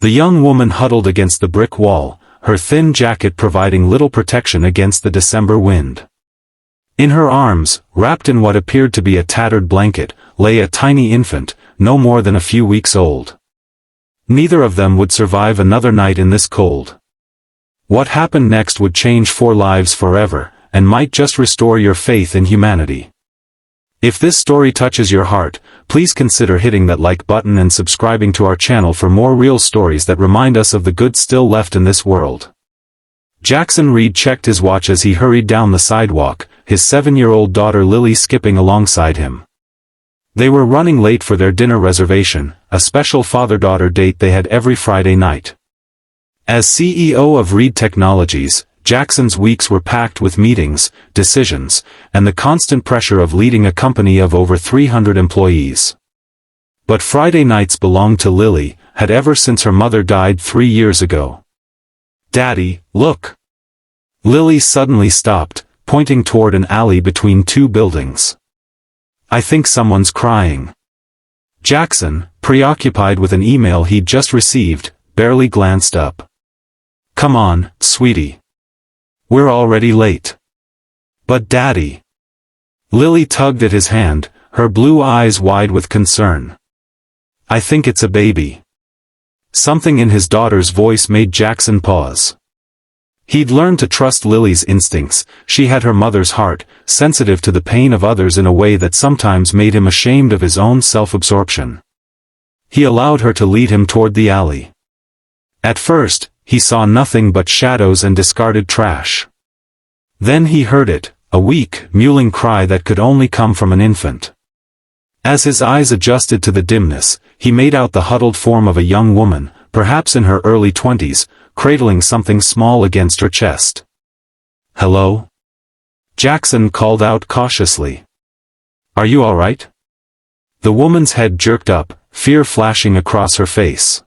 The young woman huddled against the brick wall, her thin jacket providing little protection against the December wind. In her arms, wrapped in what appeared to be a tattered blanket, lay a tiny infant, no more than a few weeks old. Neither of them would survive another night in this cold. What happened next would change 4 lives forever, and might just restore your faith in humanity. If this story touches your heart, please consider hitting that like button and subscribing to our channel for more real stories that remind us of the good still left in this world. Jackson Reed checked his watch as he hurried down the sidewalk, his 7-year-old daughter Lily skipping alongside him. They were running late for their dinner reservation, a special father-daughter date they had every Friday night. As CEO of Reed Technologies, Jackson's weeks were packed with meetings, decisions, and the constant pressure of leading a company of over 300 employees. But Friday nights belonged to Lily, had ever since her mother died 3 years ago. "Daddy, look!" Lily suddenly stopped, pointing toward an alley between 2 buildings. "I think someone's crying." Jackson, preoccupied with an email he'd just received, barely glanced up. "Come on, sweetie. We're already late." "But Daddy." Lily tugged at his hand, her blue eyes wide with concern. "I think it's a baby." Something in his daughter's voice made Jackson pause. He'd learned to trust Lily's instincts. She had her mother's heart, sensitive to the pain of others in a way that sometimes made him ashamed of his own self-absorption. He allowed her to lead him toward the alley. At first, he saw nothing but shadows and discarded trash. Then he heard it, a weak, mewling cry that could only come from an infant. As his eyes adjusted to the dimness, he made out the huddled form of a young woman, perhaps in her early 20s, cradling something small against her chest. "Hello?" Jackson called out cautiously. "Are you all right?" The woman's head jerked up, fear flashing across her face.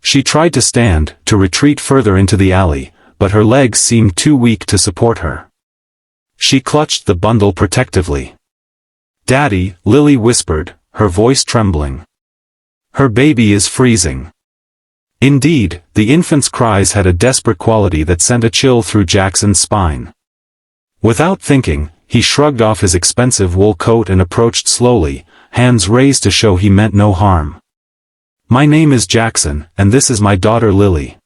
She tried to stand, to retreat further into the alley, but her legs seemed too weak to support her. She clutched the bundle protectively. "Daddy," Lily whispered, her voice trembling. "Her baby is freezing." Indeed, the infant's cries had a desperate quality that sent a chill through Jackson's spine. Without thinking, he shrugged off his expensive wool coat and approached slowly, hands raised to show he meant no harm. "My name is Jackson, and this is my daughter Lily.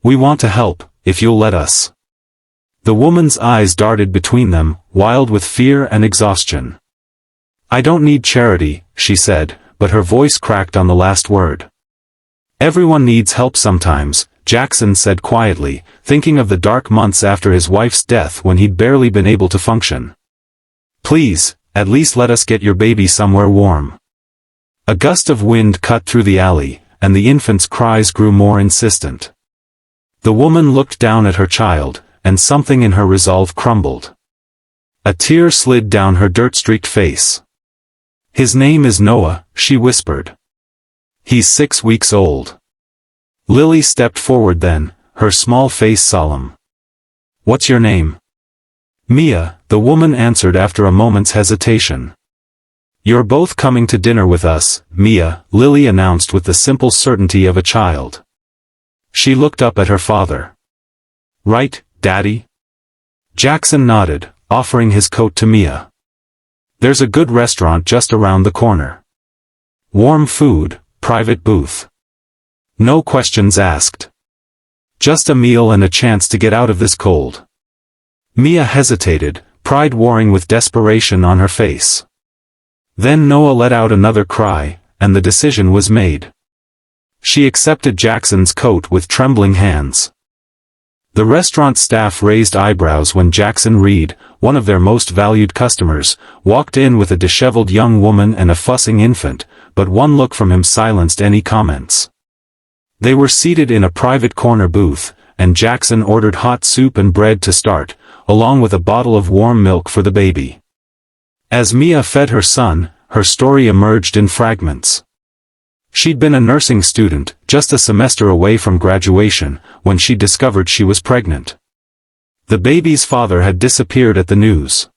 We want to help, if you'll let us." The woman's eyes darted between them, wild with fear and exhaustion. "I don't need charity," she said, but her voice cracked on the last word. "Everyone needs help sometimes," Jackson said quietly, thinking of the dark months after his wife's death when he'd barely been able to function. "Please, at least let us get your baby somewhere warm." A gust of wind cut through the alley, and the infant's cries grew more insistent. The woman looked down at her child, and something in her resolve crumbled. A tear slid down her dirt-streaked face. "His name is Noah," she whispered. "He's 6 weeks old." Lily stepped forward then, her small face solemn. "What's your name?" "Mia," the woman answered after a moment's hesitation. "You're both coming to dinner with us, Mia," Lily announced with the simple certainty of a child. She looked up at her father. "Right, Daddy?" Jackson nodded, offering his coat to Mia. "There's a good restaurant just around the corner. Warm food, private booth. No questions asked. Just a meal and a chance to get out of this cold." Mia hesitated, pride warring with desperation on her face. Then Noah let out another cry, and the decision was made. She accepted Jackson's coat with trembling hands. The restaurant staff raised eyebrows when Jackson Reed, one of their most valued customers, walked in with a disheveled young woman and a fussing infant, but one look from him silenced any comments. They were seated in a private corner booth, and Jackson ordered hot soup and bread to start, along with a bottle of warm milk for the baby. As Mia fed her son, her story emerged in fragments. She'd been a nursing student, just a semester away from graduation, when she discovered she was pregnant. The baby's father had disappeared at the news.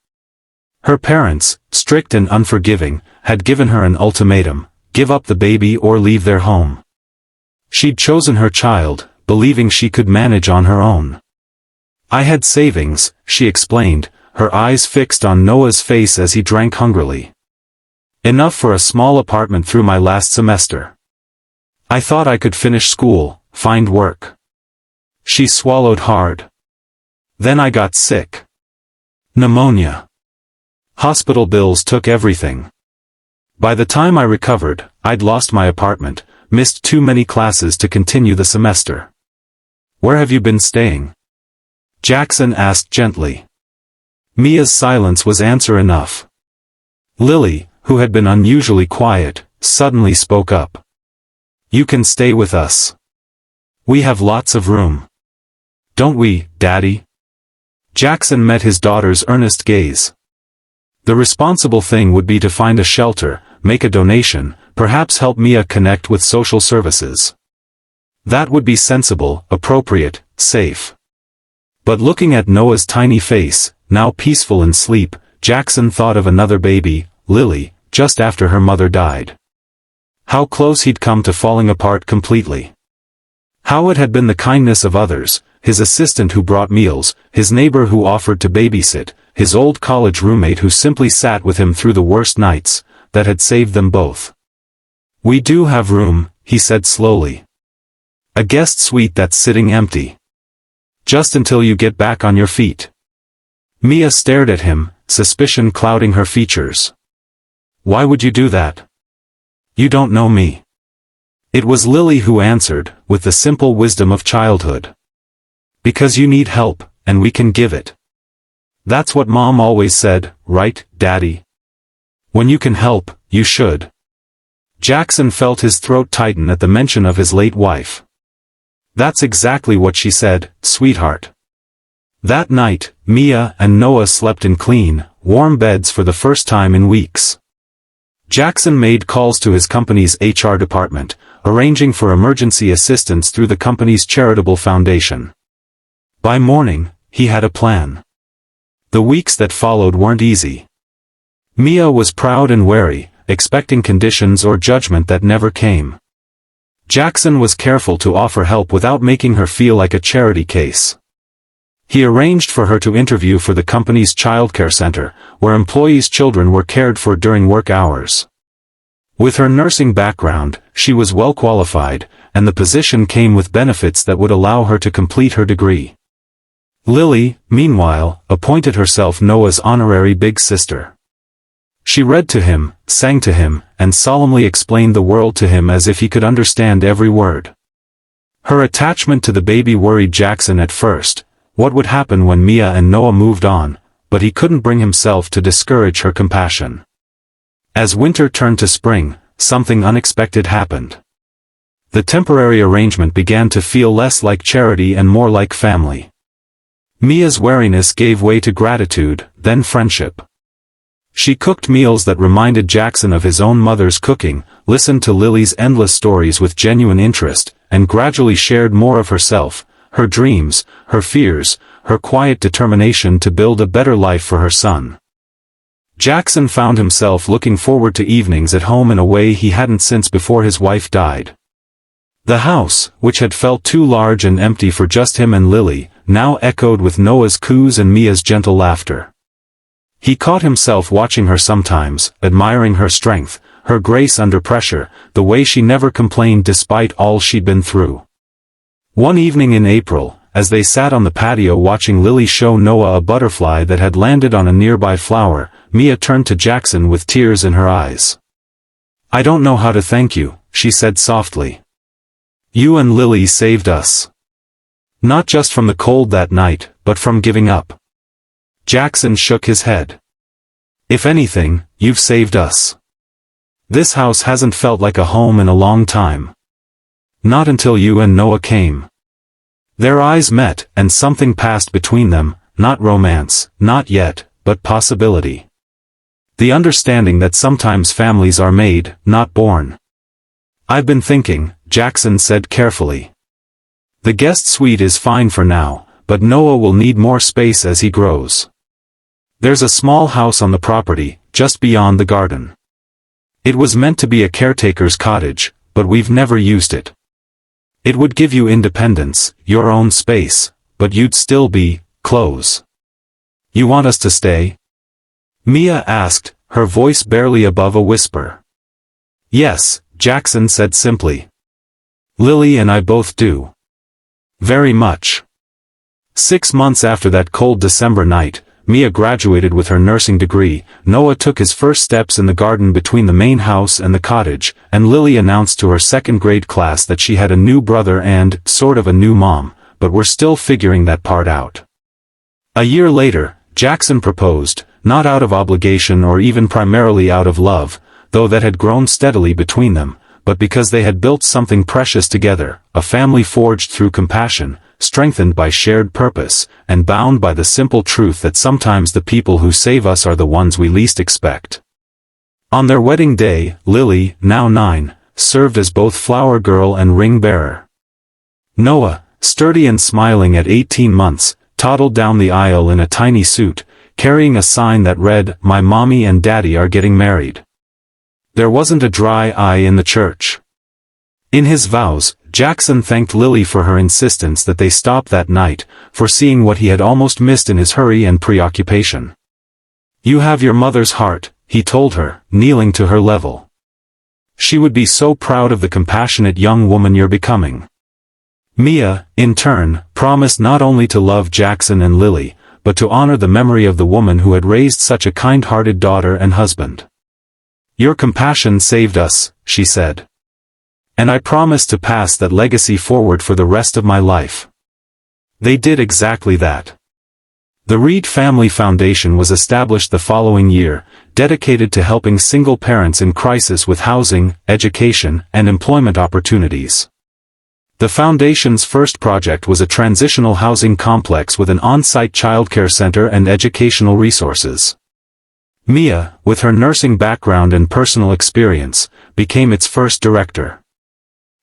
Her parents, strict and unforgiving, had given her an ultimatum: give up the baby or leave their home. She'd chosen her child, believing she could manage on her own. I had savings, she explained, her eyes fixed on Noah's face as he drank hungrily. Enough for a small apartment through my last semester. I thought I could finish school, find work. She swallowed hard. Then I got sick. Pneumonia. Hospital bills took everything. By the time I recovered, I'd lost my apartment, missed too many classes to continue the semester. Where have you been staying? Jackson asked gently. Mia's silence was answer enough. Lily, who had been unusually quiet, suddenly spoke up. You can stay with us. We have lots of room. Don't we, Daddy? Jackson met his daughter's earnest gaze. The responsible thing would be to find a shelter, make a donation, perhaps help Mia connect with social services. That would be sensible, appropriate, safe. But looking at Noah's tiny face, now peaceful in sleep, Jackson thought of another baby, Lily, just after her mother died. How close he'd come to falling apart completely. How it had been the kindness of others, his assistant who brought meals, his neighbor who offered to babysit, his old college roommate who simply sat with him through the worst nights, that had saved them both. We do have room, he said slowly. A guest suite that's sitting empty. Just until you get back on your feet. Mia stared at him, suspicion clouding her features. Why would you do that? You don't know me. It was Lily who answered, with the simple wisdom of childhood. Because you need help, and we can give it. That's what Mom always said, right, Daddy? When you can help, you should. Jackson felt his throat tighten at the mention of his late wife. That's exactly what she said, sweetheart. That night, Mia and Noah slept in clean, warm beds for the first time in weeks. Jackson made calls to his company's HR department, arranging for emergency assistance through the company's charitable foundation. By morning, he had a plan. The weeks that followed weren't easy. Mia was proud and wary, expecting conditions or judgment that never came. Jackson was careful to offer help without making her feel like a charity case. He arranged for her to interview for the company's childcare center, where employees' children were cared for during work hours. With her nursing background, she was well qualified, and the position came with benefits that would allow her to complete her degree. Lily, meanwhile, appointed herself Noah's honorary big sister. She read to him, sang to him, and solemnly explained the world to him as if he could understand every word. Her attachment to the baby worried Jackson at first. What would happen when Mia and Noah moved on? But he couldn't bring himself to discourage her compassion. As winter turned to spring, something unexpected happened. The temporary arrangement began to feel less like charity and more like family. Mia's wariness gave way to gratitude, then friendship. She cooked meals that reminded Jackson of his own mother's cooking, listened to Lily's endless stories with genuine interest, and gradually shared more of herself, her dreams, her fears, her quiet determination to build a better life for her son. Jackson found himself looking forward to evenings at home in a way he hadn't since before his wife died. The house, which had felt too large and empty for just him and Lily, now echoed with Noah's coos and Mia's gentle laughter. He caught himself watching her sometimes, admiring her strength, her grace under pressure, the way she never complained despite all she'd been through. One evening in April, as they sat on the patio watching Lily show Noah a butterfly that had landed on a nearby flower, Mia turned to Jackson with tears in her eyes. I don't know how to thank you, she said softly. You and Lily saved us. Not just from the cold that night, but from giving up. Jackson shook his head. If anything, you've saved us. This house hasn't felt like a home in a long time. Not until you and Noah came. Their eyes met, and something passed between them, not romance, not yet, but possibility. The understanding that sometimes families are made, not born. I've been thinking, Jackson said carefully. The guest suite is fine for now, but Noah will need more space as he grows. There's a small house on the property, just beyond the garden. It was meant to be a caretaker's cottage, but we've never used it. It would give you independence, your own space, but you'd still be close. You want us to stay? Mia asked, her voice barely above a whisper. Yes, Jackson said simply. Lily and I both do. Very much. 6 months after that cold December night, Mia graduated with her nursing degree. Noah took his first steps in the garden between the main house and the cottage, and Lily announced to her second-grade class that she had a new brother and, sort of a new mom, but were still figuring that part out. A year later, Jackson proposed, not out of obligation or even primarily out of love, though that had grown steadily between them, but because they had built something precious together, a family forged through compassion, strengthened by shared purpose, and bound by the simple truth that sometimes the people who save us are the ones we least expect. On their wedding day, Lily, now 9, served as both flower girl and ring bearer. Noah, sturdy and smiling at 18 months, toddled down the aisle in a tiny suit, carrying a sign that read, "My mommy and daddy are getting married." There wasn't a dry eye in the church. In his vows, Jackson thanked Lily for her insistence that they stop that night, foreseeing what he had almost missed in his hurry and preoccupation. "You have your mother's heart," he told her, kneeling to her level. "She would be so proud of the compassionate young woman you're becoming." Mia, in turn, promised not only to love Jackson and Lily, but to honor the memory of the woman who had raised such a kind-hearted daughter and husband. "Your compassion saved us," she said. "And I promise to pass that legacy forward for the rest of my life." They did exactly that. The Reed Family Foundation was established the following year, dedicated to helping single parents in crisis with housing, education, and employment opportunities. The foundation's first project was a transitional housing complex with an on-site childcare center and educational resources. Mia, with her nursing background and personal experience, became its first director.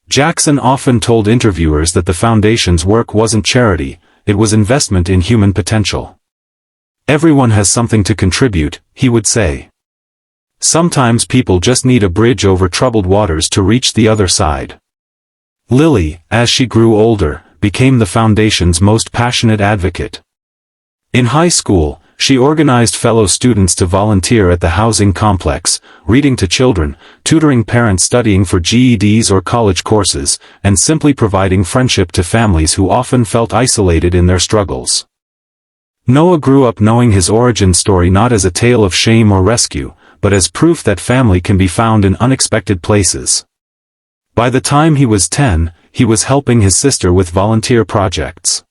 Jackson often told interviewers that the foundation's work wasn't charity, it was investment in human potential. "Everyone has something to contribute," he would say. "Sometimes people just need a bridge over troubled waters to reach the other side." Lily, as she grew older, became the foundation's most passionate advocate. In high school, she organized fellow students to volunteer at the housing complex, reading to children, tutoring parents studying for GEDs or college courses, and simply providing friendship to families who often felt isolated in their struggles. Noah grew up knowing his origin story not as a tale of shame or rescue, but as proof that family can be found in unexpected places. By the time he was 10, he was helping his sister with volunteer projects.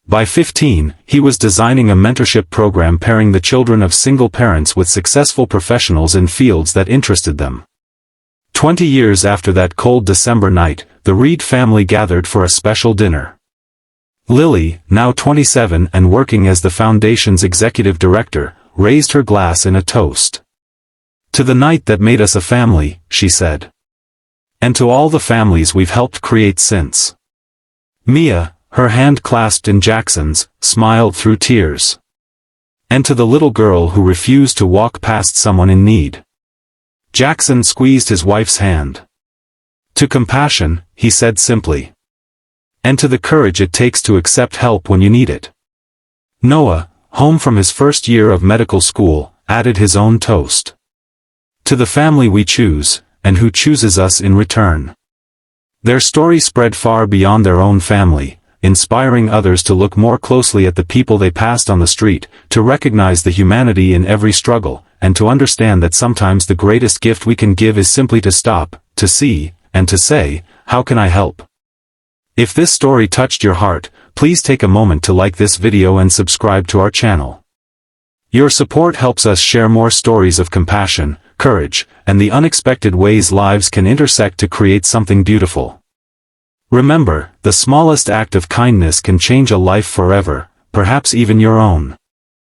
By 15, he was designing a mentorship program pairing the children of single parents with successful professionals in fields that interested them. 20 years after that cold December night, the Reed family gathered for a special dinner. Lily, now 27 and working as the foundation's executive director, raised her glass in a toast. "To the night that made us a family," she said. "And to all the families we've helped create since." Mia, her hand clasped in Jackson's, smiled through tears. "And to the little girl who refused to walk past someone in need." Jackson squeezed his wife's hand. "To compassion," he said simply. "And to the courage it takes to accept help when you need it." Noah, home from his first year of medical school, added his own toast. "To the family we choose, and who chooses us in return." Their story spread far beyond their own family, inspiring others to look more closely at the people they passed on the street, to recognize the humanity in every struggle, and to understand that sometimes the greatest gift we can give is simply to stop, to see, and to say, "How can I help?" If this story touched your heart, please take a moment to like this video and subscribe to our channel. Your support helps us share more stories of compassion, courage, and the unexpected ways lives can intersect to create something beautiful. Remember, the smallest act of kindness can change a life forever, perhaps even your own.